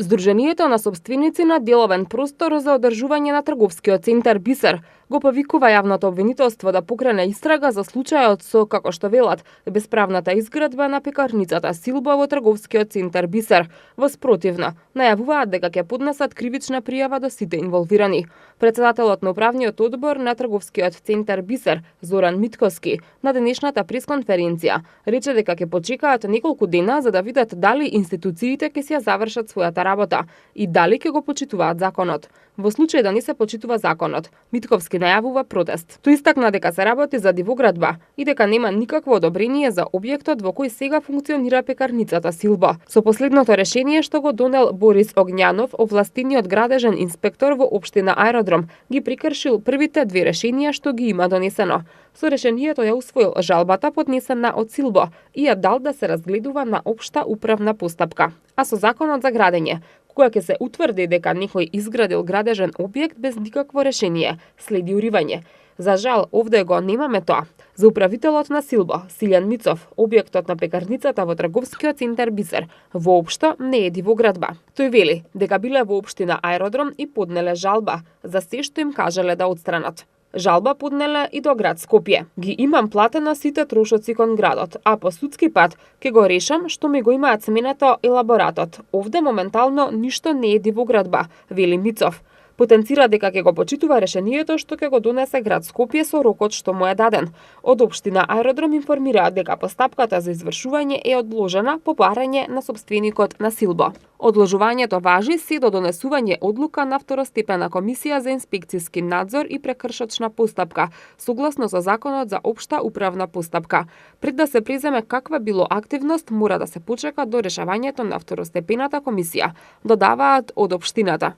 Здруженијето на сопственици на деловен простор за одржување на трговскиот центар Бисер го повикува јавното обвинителство да покрене истрага за случајот со, како што велат, бесправната изградба на пекарницата Силба во трговскиот центар Бисер. Воспротивно, најавуваат дека ќе поднесат кривична пријава до сите инволвирани. Председателот на управниот одбор на трговскиот центар Бисер, Зоран Митковски, на денешната пресконференција рече дека ќе почекаат неколку дена за да видат дали институциите ќе си ја завршат својата работа и дали ќе го почитуваат законот. Во случај да не се почитува законот, Митковски најавува протест. Тој истакна дека се работи за дивоградба и дека нема никакво одобрение за објектот во кој сега функционира пекарницата Силба. Со последното решение што го донел Борис Огњанов, овластениот градежен инспектор во општина Аеродром, ги прекршил првите две решенија што ги има донесено. Со решението ја усвоил жалбата поднесена од Силбо и ја дал да се разгледува на општа управна постапка. А со законот за градење, кога ќе се утврди дека некој изградил градежен објект без никакво решение, следи уривање. За жал, овде го немаме тоа. За управителот на Силбо, Силјан Мицов, објектот на пекарницата во трговскиот центар Бисер воопшто не е дивоградба. Тој вели дека биле во општина Аеродром и поднеле жалба за се што им кажале да отстранат. Жалба поднеле и до град Скопје. Ги имам платено сите трошоци кон градот, а по судски пат ќе го решам што ми го имаат сменето елаборатот. Овде моментално ништо не е дивоградба, вели Мицов. Потенцира дека ќе го почитува решението што ќе го донесе град Скопје со рокот што му е даден. Од општина Аеродром информираат дека постапката за извршување е одложена по барање на сопственикот на Силбо. Одложувањето важи се до донесување одлука на второстепена комисија за инспекцијски надзор и прекршочна постапка, согласно со законот за општа управна постапка. Пред да се преземе каква било активност, мора да се почека до решавањето на второстепената комисија, додаваат од општината.